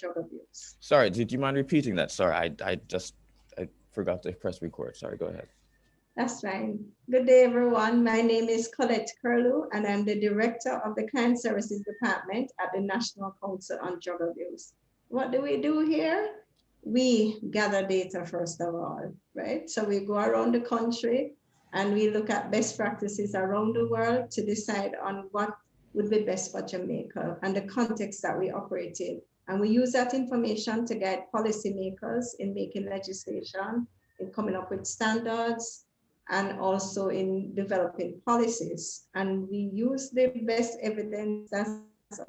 drug abuse. Sorry, did you mind repeating that? Sorry, I forgot to press record. Sorry, go ahead. That's fine. Good day, everyone. My name is Collette Kirlew, and I'm the Director of the Client Services Department at the National Council on Drug Abuse. What do we do here? We gather data first of all, right? So we go around the country and we look at best practices around the world to decide on what would be best for Jamaica and the context that we operate in. And we use that information to guide policymakers in making legislation, in coming up with standards, and also in developing policies. And we use the best evidence that's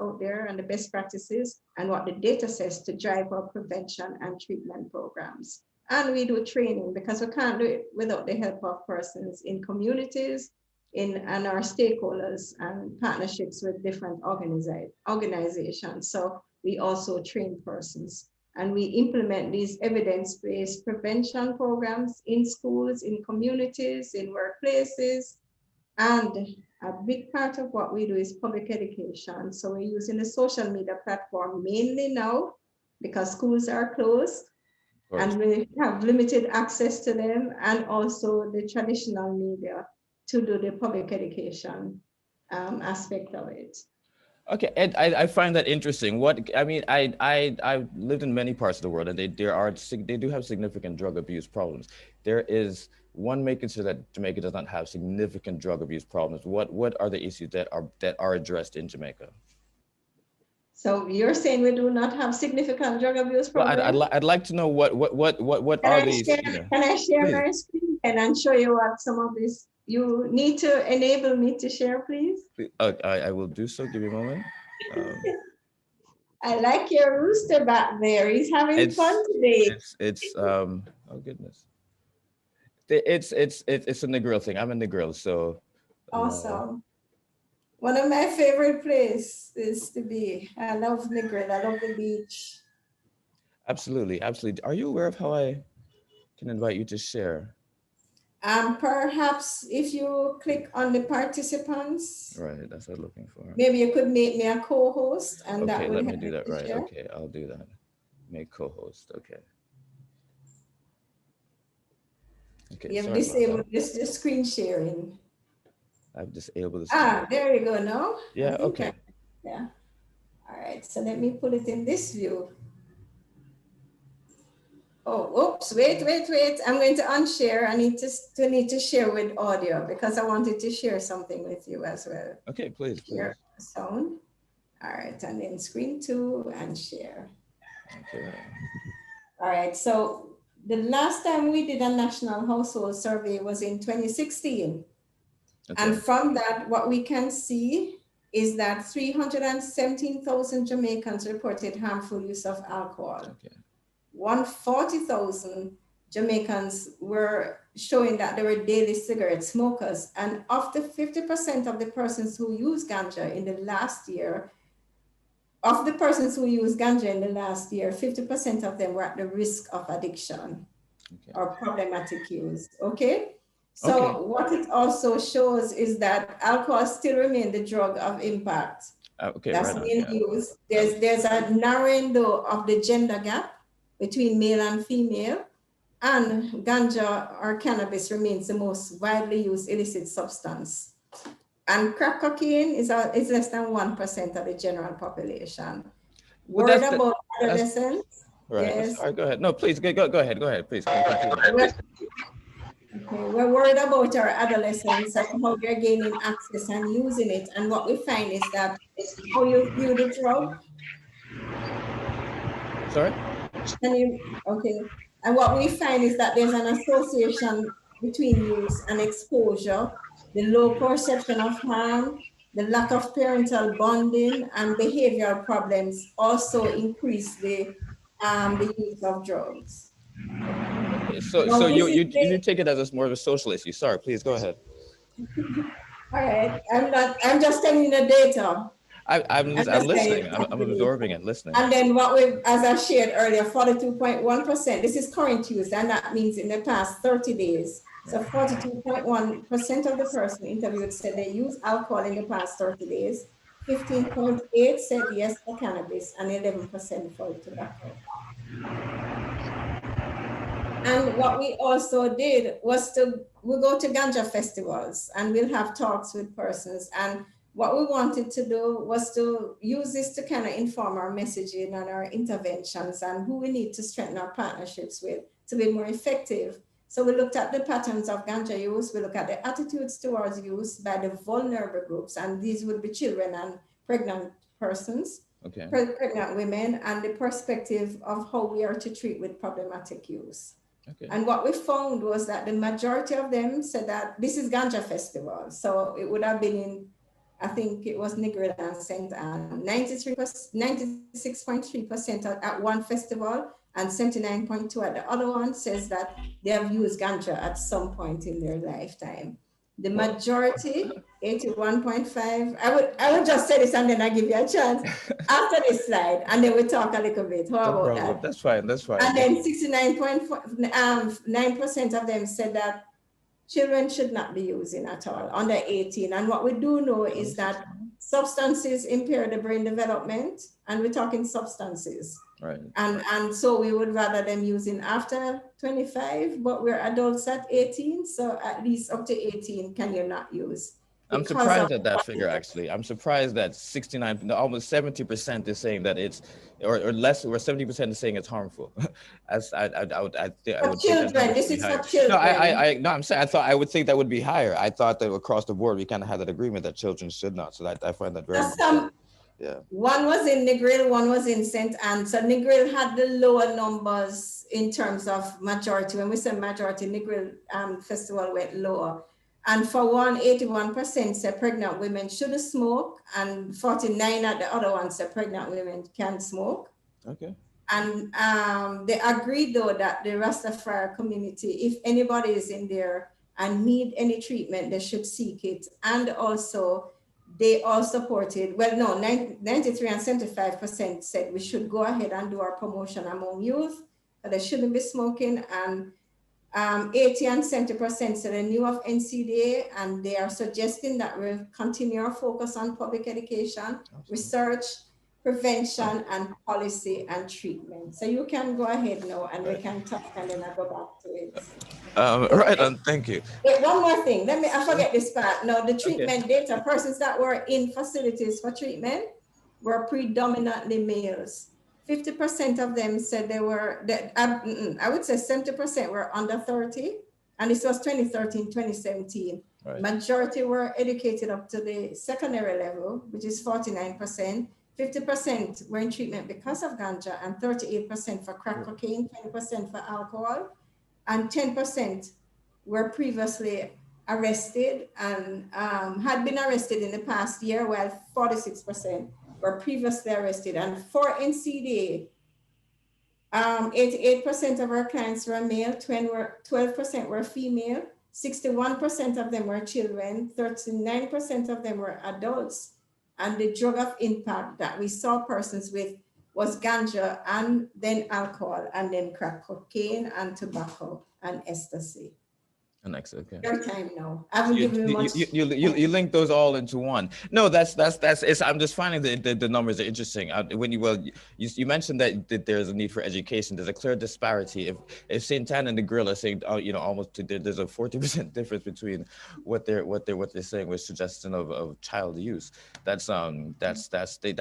out there and the best practices and what the data says to drive our prevention and treatment programs. And we do training because we can't do it without the help of persons in communities, and our stakeholders and partnerships with different organizations. So we also train persons. And we implement these evidence-based prevention programs in schools, in communities, in workplaces. And a big part of what we do is public education. So we're using the social media platform mainly now because schools are closed and we have limited access to them, and also the traditional media to do the public education aspect of it. Okay, Ed, I find that interesting. I lived in many parts of the world, and they do have significant drug abuse problems. There is one making sure that Jamaica does not have significant drug abuse problems. What are the issues that are addressed in Jamaica? So you're saying we do not have significant drug abuse problems? Well, I'd like to know what are these? Can I share my screen and show you what some of this? You need to enable me to share, please. I will do so. Give me a moment. I like your rooster back there. He's having fun today. Oh goodness. It's a Negril thing. I'm a Negril, so. Awesome. One of my favorite places to be. I love Negril. I love the beach. Absolutely. Are you aware of how I can invite you to share? Perhaps if you click on the participants. Right, that's what I'm looking for. Maybe you could make me a co-host, and okay, let me do that. Right. Share. Okay, I'll do that. Make co-host. Okay. Okay. You have disabled the screen sharing. I've disabled the screen. There you go. No. Yeah. Okay. Yeah. All right. So let me put it in this view. Oh, oops, wait. I'm going to unshare. I need to share with audio because I wanted to share something with you as well. Okay, please. Share sound. All right, and then screen 2 and share. Okay. All right, so the last time we did a national household survey was in 2016. Okay. And from that, what we can see is that 317,000 Jamaicans reported harmful use of alcohol. Okay. 140,000 Jamaicans were showing that they were daily cigarette smokers. And of the 50% of the persons who use ganja in the last year, 50% of them were at the risk of addiction or problematic use, okay? So what it also shows is that alcohol still remains the drug of impact. That's being used. There's a narrowing though of the gender gap between male and female, and ganja or cannabis remains the most widely used illicit substance. And crack cocaine is less than 1% of the general population. Word about adolescents. Right. Yes. All right, go ahead. No, please go ahead. Please. We're worried about our adolescents and how they're gaining access and using it. And what we find is that how you view the drug. Sorry? And what we find is that there's an association between use and exposure, the low perception of harm, the lack of parental bonding, and behavioral problems also increase the use of drugs. So you take it as more of a social issue. Sorry, please go ahead. All right, I'm just telling you the data. I'm listening. I'm absorbing it, listening. And then as I shared earlier, 42.1%, this is current use, and that means in the past 30 days. So 42.1% of the person interviewed said they use alcohol in the past 30 days. 15.8 said yes for cannabis, and 11% for tobacco. And what we also did was we go to ganja festivals and we'll have talks with persons. And what we wanted to do was to use this to kind of inform our messaging and our interventions and who we need to strengthen our partnerships with to be more effective. So we looked at the patterns of ganja use, we look at the attitudes towards use by the vulnerable groups, and these would be children and pregnant persons, Okay. pregnant women, and the perspective of how we are to treat with problematic use. Okay. And what we found was that the majority of them said that this is Ganja Festival. So it would have been in, I think it was Negril and St. Anne, 96.3% at one festival and 79.2% at the other one says that they have used Ganja at some point in their lifetime. The majority, 81.5%. I would just say this and then I give you a chance after this slide, and then we talk a little bit. How about that? That's fine. That's fine. And then 69.9% of them said that children should not be using at all, under 18. And what we do know is that substances impair the brain development, and we're talking substances. Right. And so we would rather them using after 25, but we're adults at 18. So at least up to 18 can you not use. I'm surprised at that figure, actually. I'm surprised that 69, almost 70% is saying that it's, or less, or 70% is saying it's harmful. As I would children, this is for children. No, I'm saying I would think that would be higher. I thought that across the board we kind of had that agreement that children should not. So that I find that very. Yeah. One was in Negril, one was in St. Anne. So Negril had the lower numbers in terms of majority. When we say majority, Negril festival went lower. And for one, 81% said pregnant women shouldn't smoke, and 49 at the other one said pregnant women can smoke. Okay. And they agreed though that the Rastafari community, if anybody is in there and need any treatment, they should seek it. And also they all supported, 93 and 75% said we should go ahead and do our promotion among youth, that they shouldn't be smoking. And 80 and 70% said they knew of NCDA, and they are suggesting that we continue our focus on public education, research, prevention, and policy and treatment. So you can go ahead now and we can talk and then I go back to it. Right on, thank you. Wait, one more thing. I forget this part. Now, the treatment data, persons that were in facilities for treatment were predominantly males. 50% of them said they were, I would say 70% were under 30, and this was 2013, 2017. Right. Majority were educated up to the secondary level, which is 49%. 50% were in treatment because of ganja, and 38% for crack cocaine, 20% for alcohol, and 10% were previously arrested and had been arrested in the past year, while 46% were previously arrested. And for NCDA, 88% of our clients were male, 12% were female, 61% of them were children, 39% of them were adults. And the drug of impact that we saw persons with was ganja, and then alcohol, and then crack cocaine and tobacco and ecstasy. And excellent. Okay. Your time now. I haven't given you much. You link those all into one. No, that's I'm just finding the numbers are interesting. When you mentioned that there's a need for education. There's a clear disparity. If St. Anne and Negril are saying, almost there's a 40% difference between what they're saying with suggestion of child use. That's obviously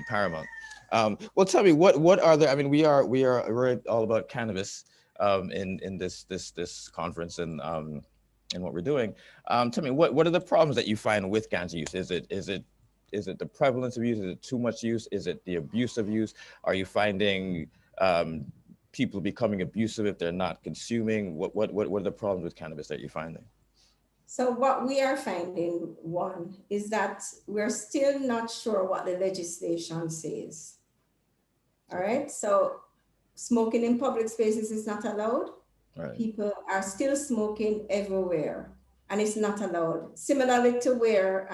paramount. Well, tell me what are the? I mean, we're all about cannabis. In this conference and what we're doing. Tell me, what are the problems that you find with ganja use? Is it the prevalence of use? Is it too much use? Is it the abuse of use? Are you finding people becoming abusive if they're not consuming? What are the problems with cannabis that you're finding? So what we are finding, one, is that we're still not sure what the legislation says. All right, so smoking in public spaces is not allowed. Right. People are still smoking everywhere, and it's not allowed. Similarly to where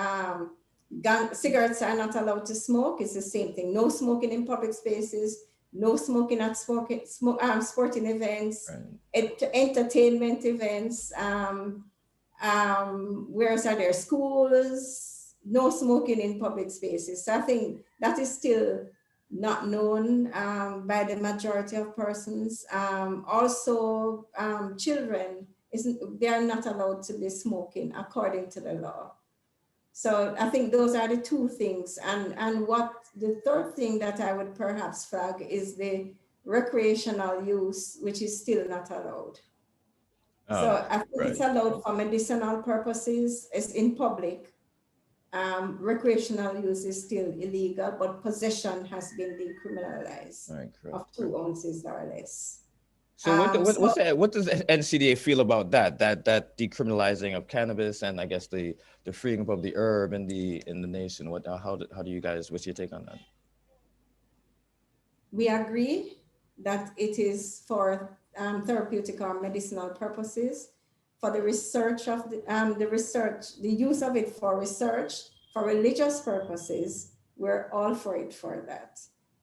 cigarettes are not allowed to smoke, it's the same thing. No smoking in public spaces, no smoking at sporting events, right. Entertainment events. Where are there? Schools, no smoking in public spaces. So I think that is still not known by the majority of persons. Also, children, they are not allowed to be smoking according to the law. So I think those are the two things. And what the third thing that I would perhaps flag is the recreational use, which is still not allowed. So I think it's allowed for medicinal purposes. It's in public. Recreational use is still illegal, but possession has been decriminalized of 2 ounces or less. So what does NCDA feel about that decriminalizing of cannabis and I guess the freeing up of the herb in the nation? How do you guys, what's your take on that? We agree that it is for therapeutic or medicinal purposes, for the research of the use of it for research, for religious purposes. We're all for it for that.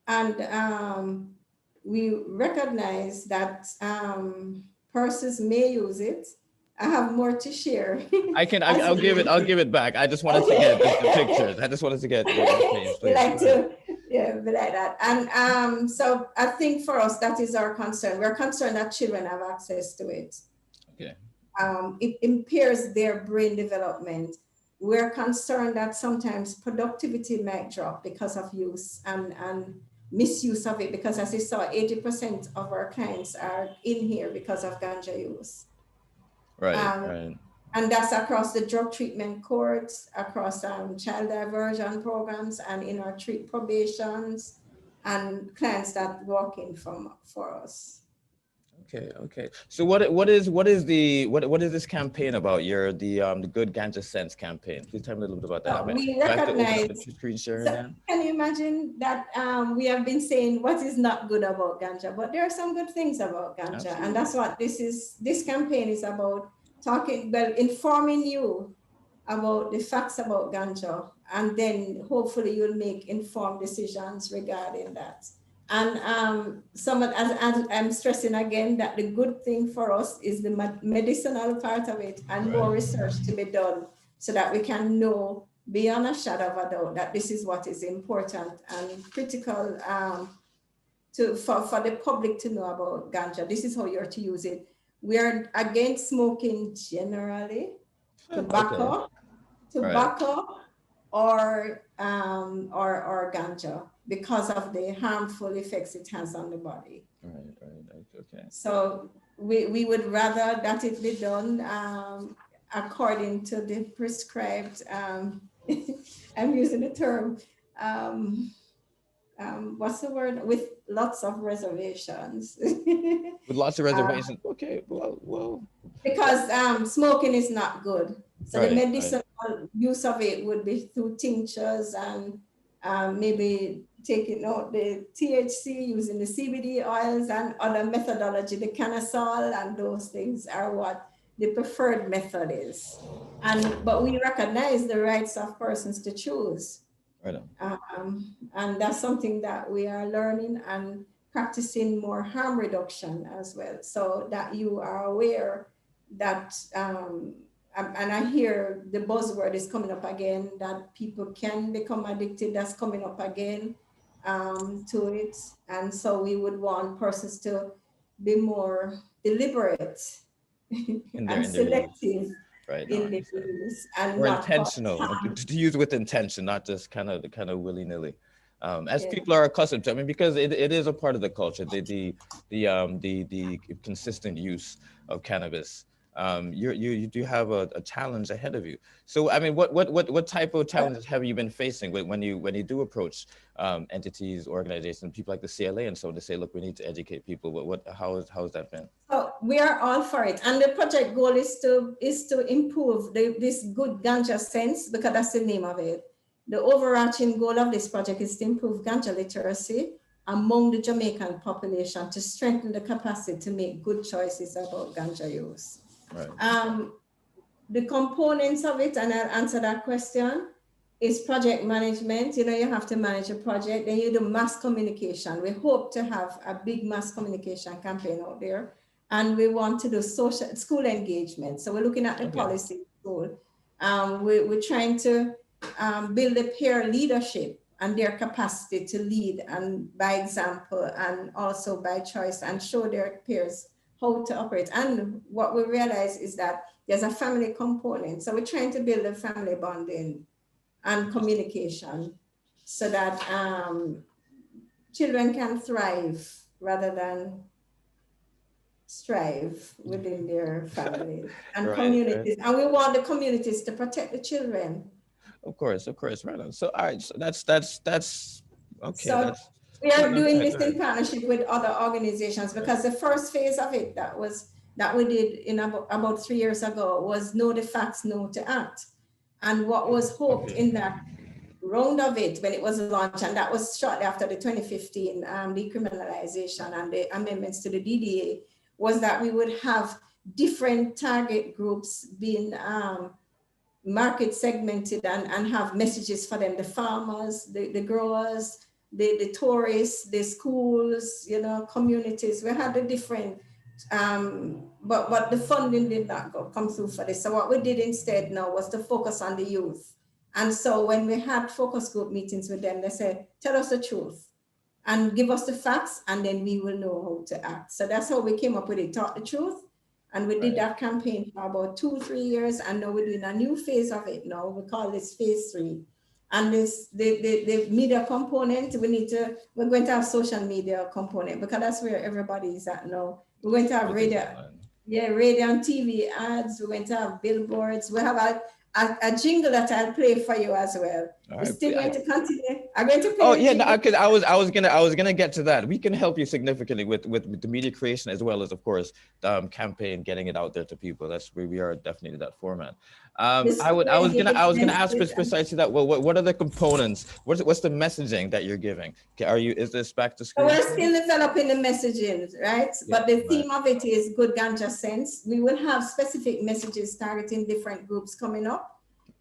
And we recognize that persons may use it. I have more to share. I'll give it back. I just wanted to get the pictures. I just wanted to get please. We like to, yeah, we like that. And so I think for us, that is our concern. We're concerned that children have access to it. Okay. It impairs their brain development. We're concerned that sometimes productivity might drop because of use and misuse of it, because as you saw, 80% of our clients are in here because of ganja use. Right. And that's across the drug treatment courts, across child diversion programs, and in our treat probations and clients that walk in for us. Okay. So what is this campaign about? The Good Ganja Sense campaign. Please tell me a little bit about that. We recognize. Can you imagine that we have been saying what is not good about ganja, but there are some good things about ganja. Absolutely. And that's what this campaign is about, informing you about the facts about ganja, and then hopefully you'll make informed decisions regarding that. And as I'm stressing again, that the good thing for us is the medicinal part of it, and more research to be done so that we can know beyond a shadow of a doubt that this is what is important and critical for the public to know about ganja. This is how you're to use it. We are against smoking generally, tobacco, or ganja, because of the harmful effects it has on the body. Right. Okay. So we would rather that it be done according to the prescribed, I'm using the term, what's the word? With lots of reservations. With lots of reservations. Okay, well. Because smoking is not good. So the medicinal use of it would be through tinctures and maybe taking out the THC, using the CBD oils and other methodology. The cannasol and those things are what the preferred method is. But we recognize the rights of persons to choose. Right on. And that's something that we are learning and practicing more harm reduction as well, so that you are aware that, and I hear the buzzword is coming up again, that people can become addicted. That's coming up again to it. And so we would want persons to be more deliberate and selective. In the use, and more intentional, to use with intention, not just kind of willy-nilly, as people are accustomed to. I mean, because it is a part of the culture, the consistent use of cannabis. You do have a challenge ahead of you. So, I mean, what type of challenges have you been facing when you do approach entities, organizations, people like the CLA and so to say, look, we need to educate people? How has that been? So we are all for it, and the project goal is to improve this Good Ganja Sense, because that's the name of it. The overarching goal of this project is to improve ganja literacy among the Jamaican population, to strengthen the capacity to make good choices about ganja use. Right. The components of it, and I'll answer that question, is project management. You have to manage a project. Then you do mass communication. We hope to have a big mass communication campaign out there. And we want to do school engagement. So we're looking at the policy school. We're trying to build a peer leadership and their capacity to lead, and by example and also by choice, and show their peers how to operate. And what we realize is that there's a family component. So we're trying to build a family bonding and communication so that children can thrive rather than strive within their families and Right, communities. right. And we want the communities to protect the children. Of course, right on. So all right, so that's okay. So That's we no, are no, go doing ahead, this go in ahead. partnership with other organizations, because the first phase of it that we did in about 3 years ago was know the facts, know to act. And what was hoped Okay. in that round of it when it was launched, and that was shortly after the 2015 decriminalization and the amendments to the DDA, was that we would have different target groups being market segmented and have messages for them: the farmers, the growers, the tourists, the schools, you know, communities. We had the different, but the funding did not come through for this. So what we did instead now was to focus on the youth. And so when we had focus group meetings with them, they said, tell us the truth and give us the facts, and then we will know how to act. So that's how we came up with it: talk the truth. And we did Right. that campaign for about 2-3 years, and now we're doing a new phase of it now. We call this phase 3. And this the media component, we're going to have social media component, because that's where everybody is at now. We're going to have Everything's radio, online. yeah, radio and TV ads. We're going to have billboards. We have a jingle that I'll play for you as well. All We're right. still going to continue. I'm going to Oh play the yeah, no, jingle. because I was gonna get to that. We can help you significantly with the media creation, as well as, of course, the campaign, getting it out there to people. That's where we are, definitely that format. This I was gonna ask precisely that. Well, what are the components? What's the messaging that you're giving? Okay, is this back to So school? we're still developing the messaging, right? Yeah, But the right. theme of it is Good Ganja Sense. We will have specific messages targeting different groups coming up.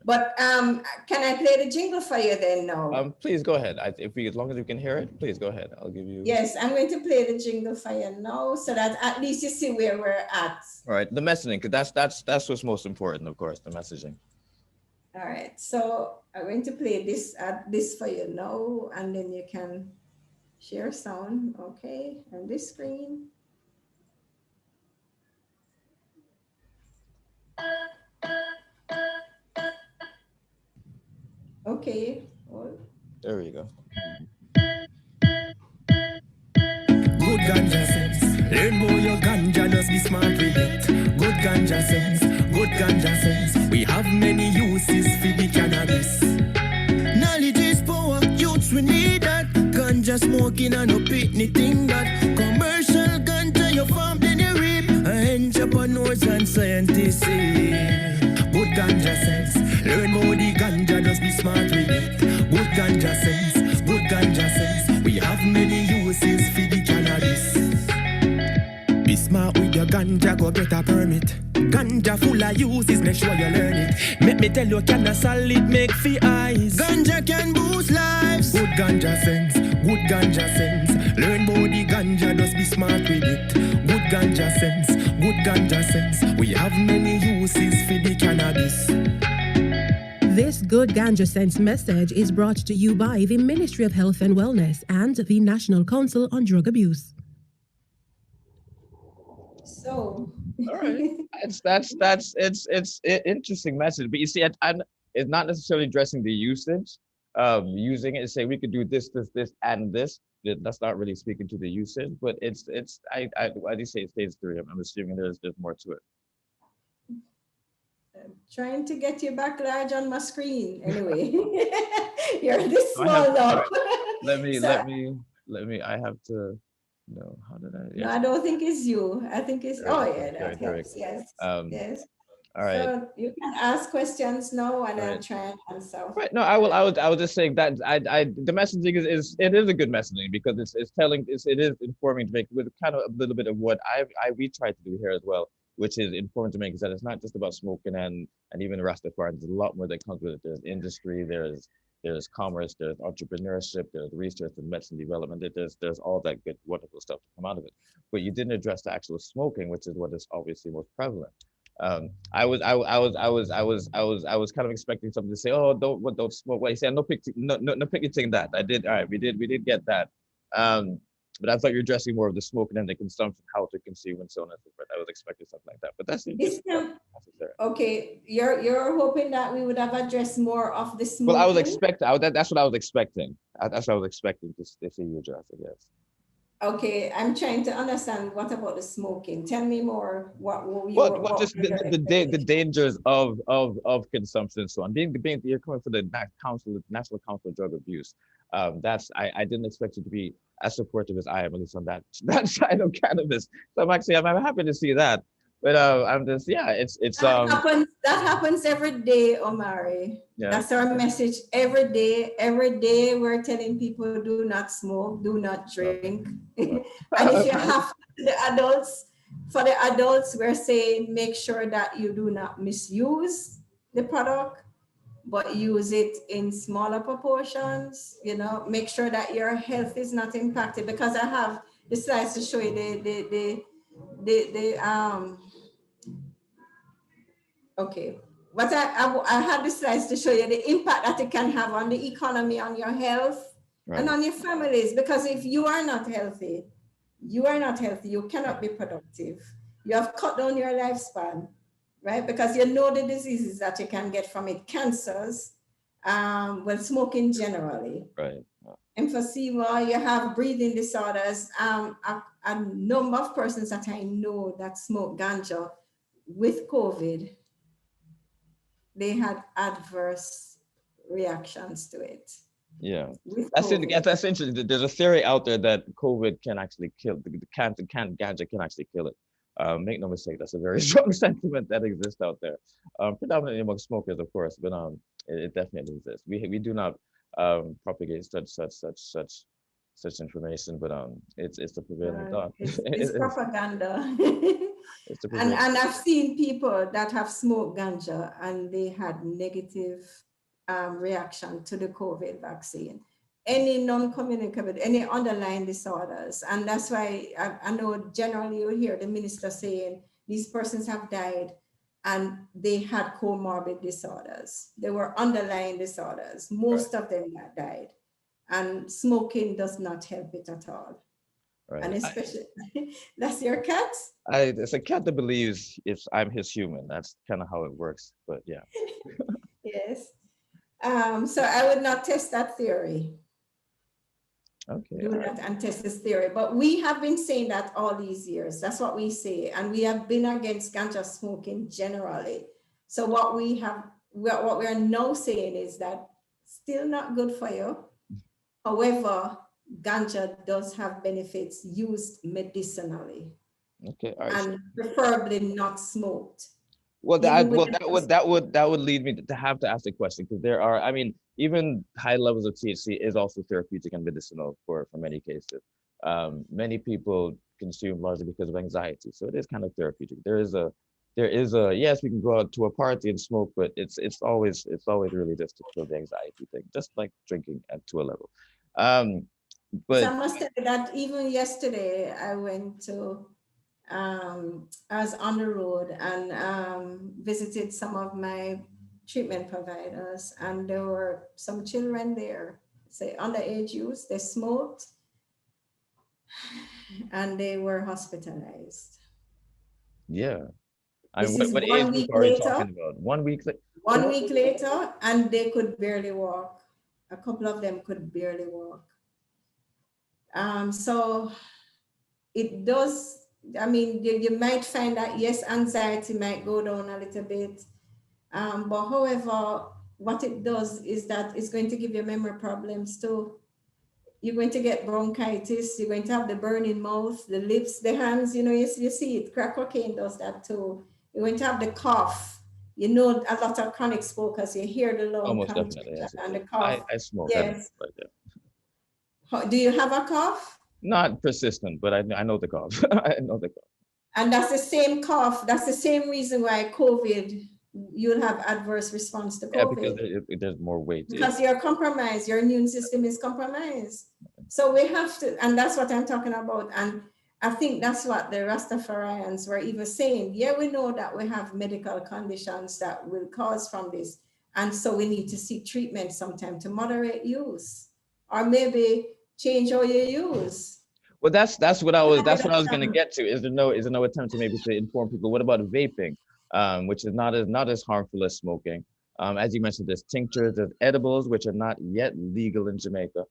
But can I play the jingle for you then now? Please go ahead. As long as you can hear it, please go ahead. I'll give you. Yes, I'm going to play the jingle for you now so that at least you see where we're at. All right, the messaging, because that's what's most important, of course, the messaging. All right, so I'm going to play this for you now, and then you can share sound, okay, on this screen. Okay. There you go. Good ganja sense. Learn more your ganja, just be smart with it. Good ganja sense. Good ganja sense. We have many uses for the cannabis. Knowledge is power. Youths, we need that. Ganja smoking and no pitney thing that. Commercial ganja, you farm then you reap. Entrepreneurs and scientists. Good ganja sense. Learn more the ganja, just be smart with it. Good ganja sense. Good ganja sense. We have many uses for the cannabis. Be smart with your ganja, go get a permit. Ganja full of uses, make sure you learn it. Make me tell you, can a solid make for eyes. Ganja can boost lives. Good ganja sense, good ganja sense. Learn about the ganja, just be smart with it. Good ganja sense, good ganja sense. We have many uses for the cannabis. This Good Ganja Sense message is brought to you by the Ministry of Health and Wellness and the National Council on Drug Abuse. So, All right, it's interesting message, but you see, it's not necessarily addressing the usage. Using it, say we could do this, and this. That's not really speaking to the usage, but I do say it stays through. I'm assuming there's more to it. trying to get you back large on my screen. Anyway, you're this small now. Let me. I have to. No, how did I? No, I don't think it's you. I think it's. Oh yeah, that Very helps. Yes. Yes. All right. So you can ask questions now, and I'll Right. try and answer. Right. No, I was just saying that the messaging is a good messaging, because it's telling, it is informing to make, with kind of a little bit of what we try to do here as well, which is informing to make, is that it's not just about smoking and even Rastafari. There's a lot more that comes with it. There's industry, there's commerce, there's entrepreneurship, there's research and medicine development. There's all that good, wonderful stuff to come out of it. But you didn't address the actual smoking, which is what is obviously most prevalent. I was kind of expecting something to say, oh, don't smoke. Well, he said, no picketing that. I did. All right, we did get that. But I thought you're addressing more of the smoking and the consumption, how to consume, and so on and so forth. I was expecting something like that, but that's interesting. Okay, you're hoping that we would have addressed more of the smoking. Well, I was expecting. That's what I was expecting. That's what I was expecting to see you address, I guess. Okay, I'm trying to understand what about the smoking. Tell me more. What just the dangers of consumption and so on. Being you're coming from the National Council of Drug Abuse. I didn't expect you to be as supportive as I am, at least on that side of cannabis. So I'm happy to see that. But I'm just that happens every day, Omari. Yeah. That's our message every day. Every day we're telling people do not smoke, do not drink. And if you have for the adults, we're saying make sure that you do not misuse the product, but use it in smaller proportions. Make sure that your health is not impacted, because I have the slides to show you okay. But I have the slides to show you the impact that it can have on the economy, on your health, right, and on your families. Because if you are not healthy, you cannot be productive. You have cut down your lifespan, right? Because you know the diseases that you can get from it, cancers, smoking generally. Right. Emphysema, you have breathing disorders. A number of persons that I know that smoke ganja with COVID, they had adverse reactions to it. Yeah, that's interesting. There's a theory out there that COVID can actually kill ganja can actually kill it. Make no mistake, that's a very strong sentiment that exists out there, predominantly among smokers, of course, but it definitely exists. We do not propagate such information, but it's the prevailing thought. It's propaganda. And I've seen people that have smoked ganja and they had negative reaction to the COVID vaccine. Any non-communicable, any underlying disorders. And that's why I know generally you hear the minister saying these persons have died and they had comorbid disorders. They were underlying disorders. Most of them that died. And smoking does not help it at all. Right. And especially, that's your cat? It's a cat that believes if I'm his human. That's kind of how it works, but yeah. Yes. So I would not test that theory. Okay. Do not test this theory. But we have been saying that all these years. That's what we say. And we have been against ganja smoking generally. So what we are now saying is that still not good for you. However, ganja does have benefits used medicinally. Okay. All right. And preferably not smoked. Well, that would lead me to have to ask the question, because there are, even high levels of THC is also therapeutic and medicinal for many cases. Many people consume largely because of anxiety, so it is kind of therapeutic. There is a yes, we can go out to a party and smoke, but it's always really just to kill the anxiety thing, just like drinking to a level. But so I must say that even yesterday I went to I was on the road and visited some of my treatment providers, and there were some children there, say underage youth, they smoked and they were hospitalized. Yeah. What age group are we talking about? 1 week later? 1 week later, and they could barely walk. A couple of them could barely walk. So it does, you might find that, yes, anxiety might go down a little bit. But however, what it does is that it's going to give you memory problems too. You're going to get bronchitis. You're going to have the burning mouth, the lips, the hands, you see it. Crack cocaine does that too. You're going to have the cough. A lot of chronic smokers, you hear the lung almost definitely, yes. And the cough. I smoke. Yes. Do you have a cough? Not persistent, but I know the cough. I know the cough. And that's the same cough. That's the same reason why COVID, you'll have adverse response to COVID. Yeah, because there's more weight. Because you're compromised. Your immune system is compromised. So we have to, and that's what I'm talking about. And I think that's what the Rastafarians were even saying. Yeah, we know that we have medical conditions that will cause from this. And so we need to seek treatment sometime to moderate use, or maybe change how you use. Well, that's what I was going to get to. Is there no attempt to maybe to inform people? What about vaping, which is not as harmful as smoking? As you mentioned, there's tinctures, there's edibles, which are not yet legal in Jamaica,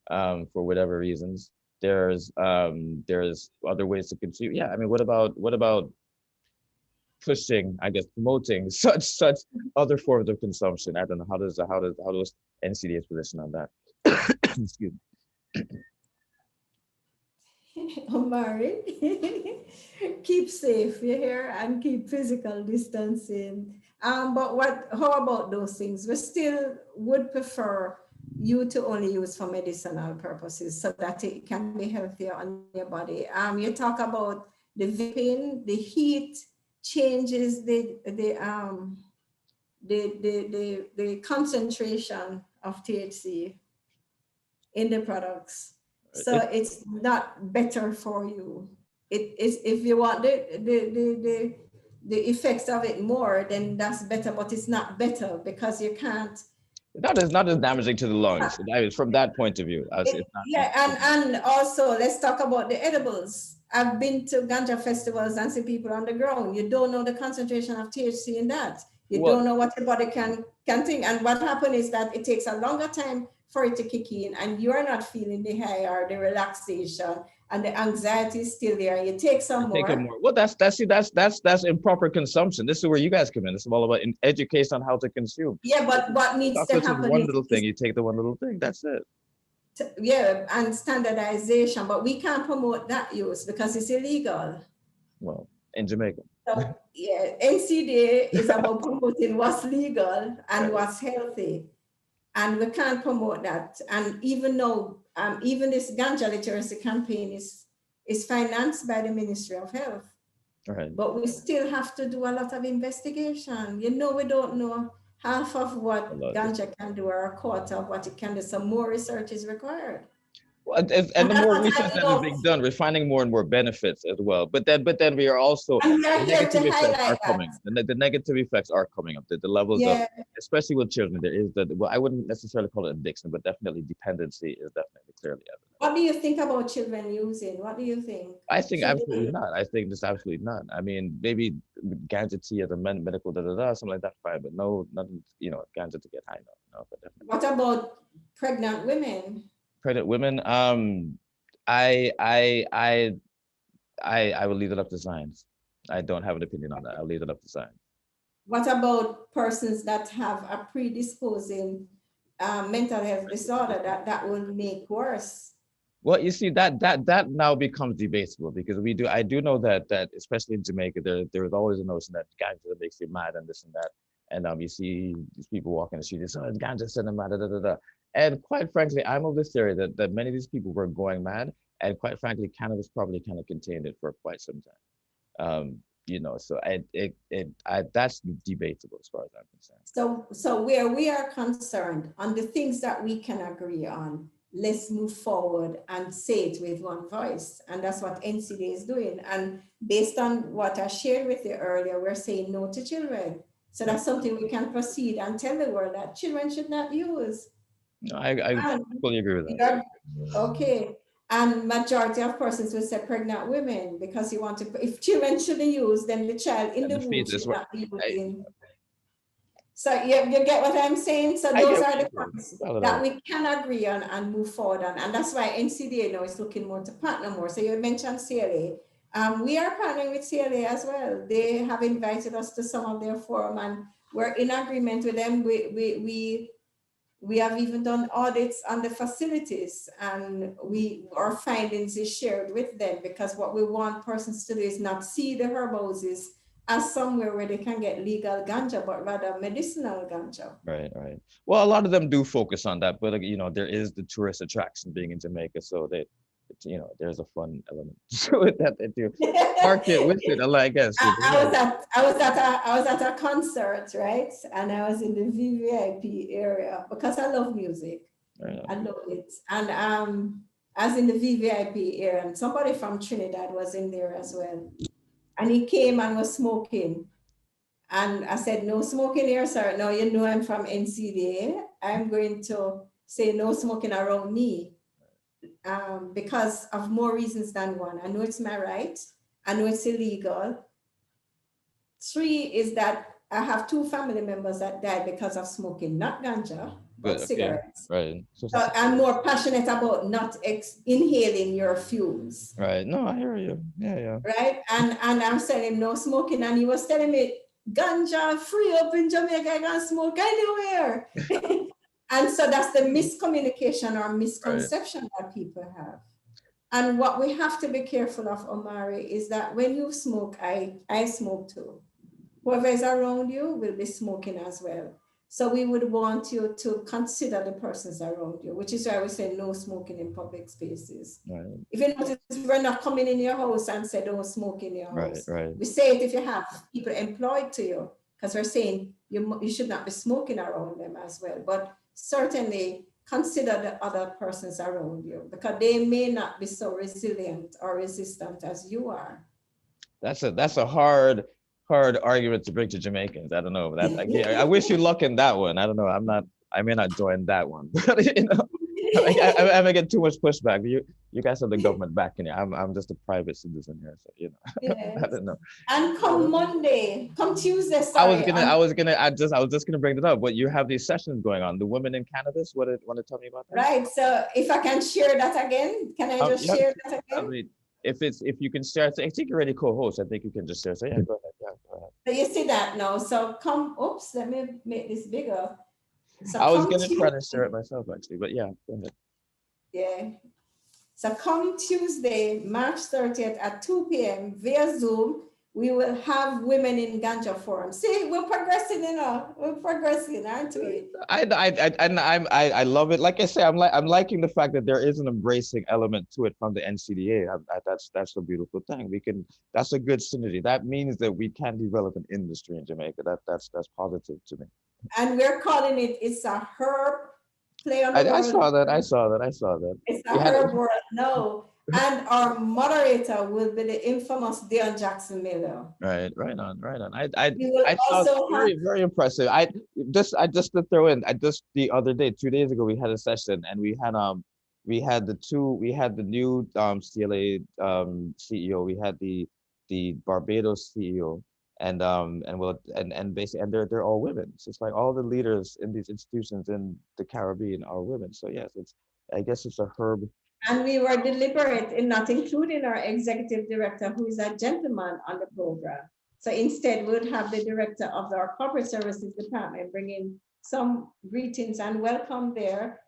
for whatever reasons. There's other ways to consume. Yeah, I mean, what about pushing, I guess, promoting such other forms of consumption? I don't know, how does NCDA's position on that? Excuse me. Omari, keep safe, you hear, and keep physical distancing. But how about those things? We still would prefer you to only use for medicinal purposes so that it can be healthier on your body. You talk about the vaping, the heat changes the concentration of THC in the products. So it's not better for you. It is, if you want the effects of it more, then that's better, but it's not better because you can't. Not as damaging to the lungs. From that point of view. And also let's talk about the edibles. I've been to ganja festivals and see people on the ground. You don't know the concentration of THC in that. You don't know what your body can think. And what happens is that it takes a longer time for it to kick in, and you're not feeling the high or the relaxation, and the anxiety is still there. You take some more. Well, that's improper consumption. This is where you guys come in. It's all about education on how to consume. Yeah, but what needs to happen? One little thing. You take the one little thing. That's it. Yeah, and standardization, but we can't promote that use because it's illegal. Well, in Jamaica. So, yeah, NCDA is about promoting what's legal and what's healthy. And we can't promote that. And even though, even this ganja literacy campaign is financed by the Ministry of Health. Right. But we still have to do a lot of investigation. You know, we don't know half of what ganja can do or a quarter of what it can do. So more research is required. Well, and the more research that is being done, we're finding more and more benefits as well. But then we are also, the negative effects are coming. The negative effects are coming up. The levels of, especially with children, there is I wouldn't necessarily call it addiction, but definitely dependency is definitely clearly evident. What do you think about children using? What do you think? I think absolutely not. I think just absolutely not. I mean, maybe ganja tea as a medical something like that, fine, but nothing, ganja to get high. No, but definitely. What about pregnant women? Pregnant women, I will leave it up to science. I don't have an opinion on that. I'll leave it up to science. What about persons that have a predisposing mental health disorder that will make worse? Well, you see, that now becomes debatable because I do know that especially in Jamaica, there is always a notion that ganja makes you mad and this and that. And you see these people walking the street, it's ganja said I'm mad, da, da, da, da. And quite frankly, I'm of this theory that many of these people were going mad, and quite frankly, cannabis probably kind of contained it for quite some time. So that's debatable as far as I'm concerned. So where we are concerned on the things that we can agree on, let's move forward and say it with one voice. And that's what NCDA is doing. And based on what I shared with you earlier, we're saying no to children. So that's something we can proceed and tell the world that children should not use. No, I fully agree with that. Okay. And majority of persons will say pregnant women because you want to, if children shouldn't use, then the child in the womb should not be using. So you get what I'm saying? So those are the points that we can agree on and move forward on. And that's why NCDA now is looking more to partner more. So you mentioned CLA. We are partnering with CLA as well. They have invited us to some of their forum and we're in agreement with them. We have even done audits on the facilities and our findings is shared with them because what we want persons to do is not see the herb houses as somewhere where they can get legal ganja, but rather medicinal ganja. Right. Well, a lot of them do focus on that, but there is the tourist attraction being in Jamaica, so that there's a fun element to it that they do market with it. I guess. I was at a concert, right? And I was in the VVIP area because I love music. Right. I love it. And as in the VVIP area, and somebody from Trinidad was in there as well. And he came and was smoking. And I said, no smoking here, sir. No, you know I'm from NCDA. I'm going to say no smoking around me because of more reasons than one. I know it's my right. I know it's illegal. 3 is that I have 2 family members that died because of smoking, not ganja, but cigarettes. Right. So I'm more passionate about not inhaling your fumes. Right. No, I hear you. Yeah. Right. And I'm telling him no smoking. And he was telling me, ganja free up in Jamaica, I can smoke anywhere. And so that's the miscommunication or misconception that people have. And what we have to be careful of, Omari, is that when you smoke, I smoke too. Whoever is around you will be smoking as well. So we would want you to consider the persons around you, which is why we say no smoking in public spaces. Right. If you notice, we're not coming in your house and say don't smoke in your house. Right. We say it if you have people employed to you, because we're saying you should not be smoking around them as well. But certainly consider the other persons around you, because they may not be so resilient or resistant as you are. That's a hard argument to bring to Jamaicans. I don't know. I wish you luck in that one. I don't know. I may not join that one. But I may get too much pushback. You guys have the government backing you. I'm just a private citizen here, so Yes. I don't know. And come Tuesday. Sorry, I was just gonna bring it up. But you have these sessions going on. The women in cannabis. Want to tell me about that? Right. So if I can share that again, can I just share that again? I mean, if you can share, I think you're already co-host. I think you can just share. So yeah, go ahead. Yeah, go ahead. So you see that now. So oops, let me make this bigger. So I was gonna try to share it myself actually, but yeah, go ahead. Yeah. So come Tuesday, March 30th at 2 p.m. via Zoom, we will have Women in Ganja Forum. See, we're progressing, we're progressing, aren't we? I love it. Like I say, I'm liking the fact that there is an embracing element to it from the NCDA. That's a beautiful thing. That's a good synergy. That means that we can develop an industry in Jamaica. That's positive to me. And we're calling it's a herb play on the I world. I saw that. It's a herb world, no. And our moderator will be the infamous Dion Jackson Miller. Right on. I saw very impressive. I just to throw in, the other day, 2 days ago, we had a session and we had the new CLA CEO, we had the Barbados CEO, and basically they're all women. So it's like all the leaders in these institutions in the Caribbean are women. So yes, I guess it's a herb. And we were deliberate in not including our executive director, who is a gentleman, on the program. So instead, we would have the director of our corporate services department bring in some greetings and welcome there.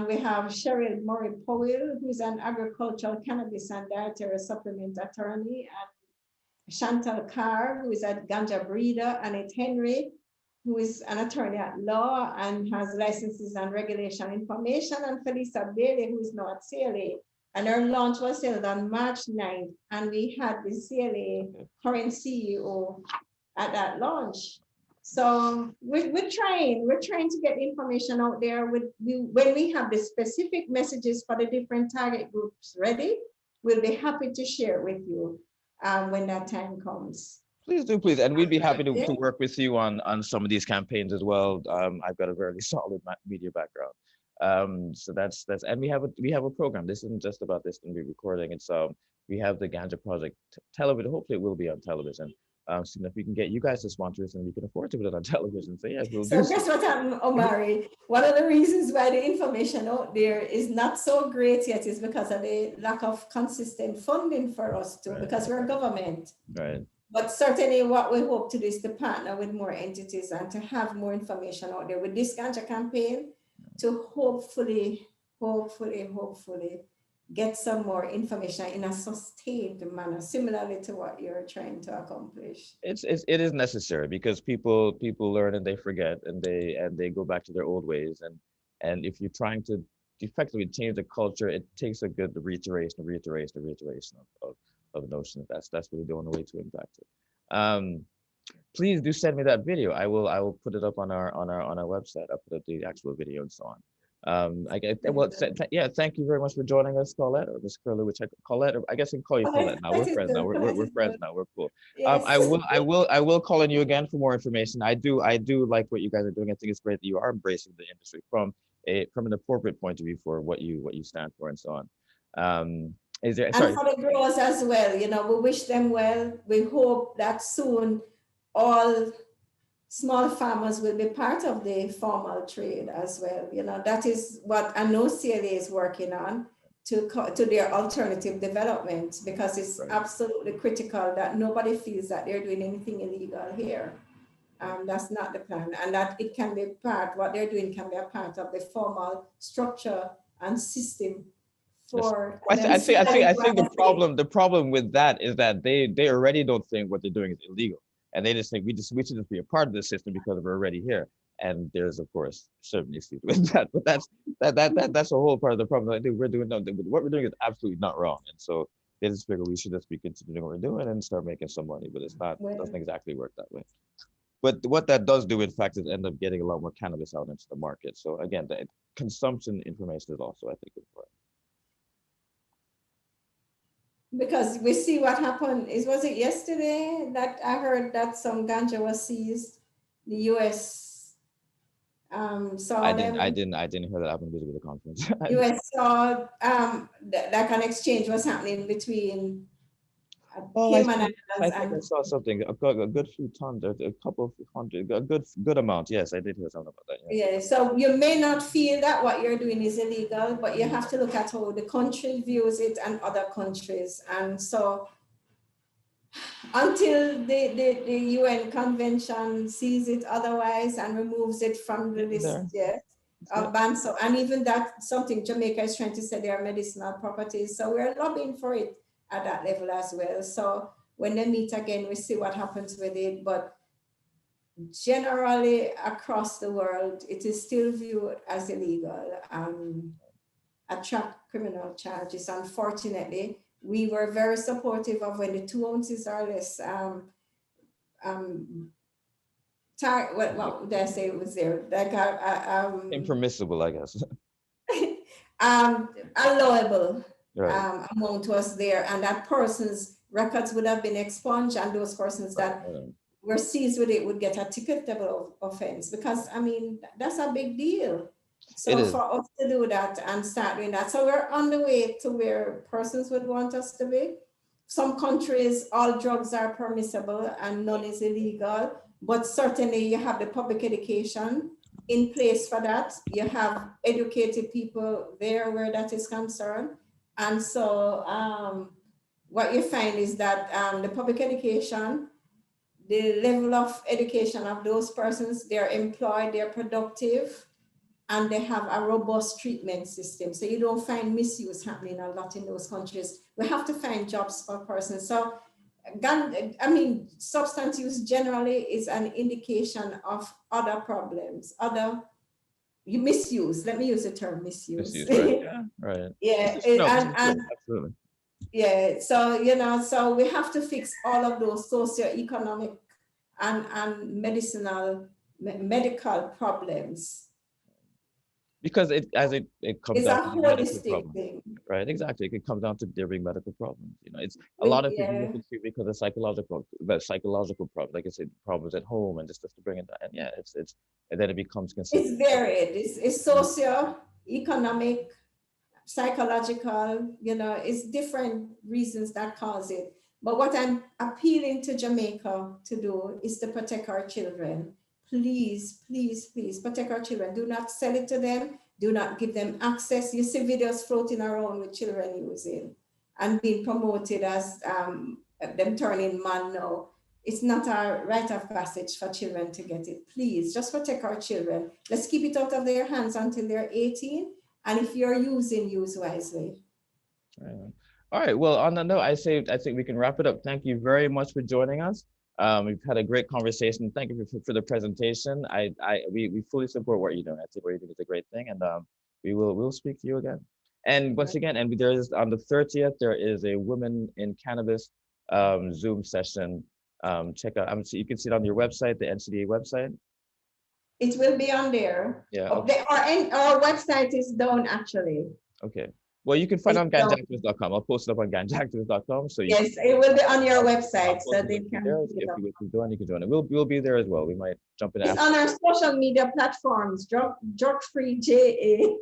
We have Cheryl Murray Powell, who's an agricultural cannabis and dietary supplement attorney, and Chantal Carr, who is a ganja breeder, Annette Henry, who is an attorney at law and has licenses and regulation information, and Felisa Bailey, who is now at CLA. And her launch was held on March 9th, and we had the CLA current CEO at that launch. So we're trying to get information out there. When we have the specific messages for the different target groups ready, we'll be happy to share with you when that time comes. Please do, please. And we'd be happy to work with you on some of these campaigns as well. I've got a very solid media background. So that's and we have a program. This isn't just about this and be recording. It's we have the Ganja Project television. Hopefully it will be on television. So if we can get you guys to sponsor us and we can afford to put it on television. So yeah, we'll do. So guess what happened, Omari? One of the reasons why the information out there is not so great yet is because of the lack of consistent funding for us too, because we're a government. Right. But certainly what we hope to do is to partner with more entities and to have more information out there with this Ganja campaign to hopefully get some more information in a sustained manner, similarly to what you're trying to accomplish. It is necessary because people learn and they forget and they go back to their old ways. And if you're trying to effectively change the culture, it takes a good reiteration of notions. That's really the only way to impact it. Please do send me that video. I will put it up on our website. I'll put up the actual video and so on. Well, yeah, thank you very much for joining us, Collette, or Miss Kirlew, which Collette, or I guess I can call you Collette now. We're friends now. We're friends now. We're cool. Yes. I will call on you again for more information. I do like what you guys are doing. I think it's great that you are embracing the industry from an appropriate point of view for what you stand for and so on. Is there, sorry. And for the growers as well, we wish them well. We hope that soon all small farmers will be part of the formal trade as well. That is what I know CLA is working on to their alternative development, because it's absolutely critical that nobody feels that they're doing anything illegal here. That's not the plan, and that it can be what they're doing can be a part of the formal structure and system. I think the problem with that is that they already don't think what they're doing is illegal, and they just think we should just be a part of the system because we're already here. And there's of course certain issues with that, but that's a whole part of the problem. I think what we're doing is absolutely not wrong, and so they just figure we should just be continuing what we're doing and start making some money. But it's not. It doesn't exactly work that way. But what that does do, in fact, is end up getting a lot more cannabis out into the market. So again, the consumption information is also, I think, important. Because we see what happened. Was it yesterday that I heard that some ganja was seized? The U.S. saw them. I didn't hear that. I've been busy with the conference. U.S. saw like an exchange was happening between Cayman Islands. I think I saw something. A good few tons, a couple of hundred, a good amount. Yes, I did hear something about that. Yeah. So you may not feel that what you're doing is illegal, but you have to look at how the country views it and other countries. And so until the UN convention sees it otherwise and removes it from the list, of bans. So, and even that something Jamaica is trying to say they are medicinal properties. So we're lobbying for it at that level as well. So when they meet again, we see what happens with it. But generally across the world, it is still viewed as illegal, attract criminal charges. Unfortunately, we were very supportive of when the 2 ounces or less, what did I say it was there? Like impermissible, I guess. Allowable amount was there, and that person's records would have been expunged, and those persons that were seized with it would get a ticketable offense, because I mean that's a big deal. So for us to do that and start doing that, so we're on the way to where persons would want us to be. Some countries, all drugs are permissible and none is illegal, but certainly you have the public education in place for that. You have educated people there where that is concerned. And so what you find is that the public education, the level of education of those persons, they're employed, they're productive, and they have a robust treatment system. So you don't find misuse happening a lot in those countries. We have to find jobs for persons. So, I mean, substance use generally is an indication of other problems, misuse. Let me use the term misuse. Right. Yeah, absolutely. Yeah, so, so we have to fix all of those socioeconomic and medical problems. Because it comes down to medical problems, thing. Right? Exactly. It comes down to there being medical problems. It's a lot of people look into it because of psychological problems, like I said, problems at home, and just to bring it down. And yeah, it's and then it becomes consistent. It's varied. It's socio-economic, psychological. It's different reasons that cause it. But what I'm appealing to Jamaica to do is to protect our children. Please, please, please protect our children. Do not sell it to them. Do not give them access. You see videos floating around with children using and being promoted as them turning man now. It's not a rite of passage for children to get it. Please, just protect our children. Let's keep it out of their hands until they're 18. And if you're using, use wisely. All right. Well, on that note, I think we can wrap it up. Thank you very much for joining us. We've had a great conversation. Thank you for the presentation. We fully support what you're doing. I think what you're doing is a great thing, and we'll speak to you again. And once again, and there is on the 30th, there is a Women in Cannabis Zoom session. Check out. You can see it on your website, the NCDA website. It will be on there. Yeah. Oh, Okay. our website is down actually. Okay. Well, you can find it on It's down. ganjaactivist.com. I'll post it up on ganjaactivist.com. So you Yes, it will be on your I'll website, post so it they up can there. pick If it up. you wish to join, you can join it. We'll be there as well. We might jump in It's after. on our social media platforms, drug-free JA.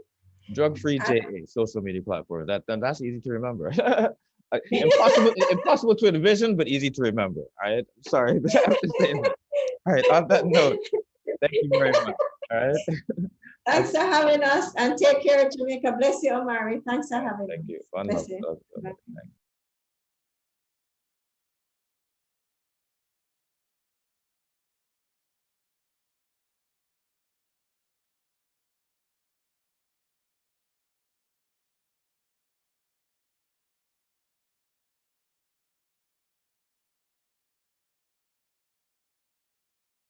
Drug-free JA social media platform. That's easy to remember. Impossible to envision, but easy to remember. All right. Sorry, but I have to say that. All right. On that note, thank you very much. All right. Thanks for having us, and take care, Jamaica. Bless you, Omari. Thanks for having us. Thank you. One Bless love. you. Love. Bye.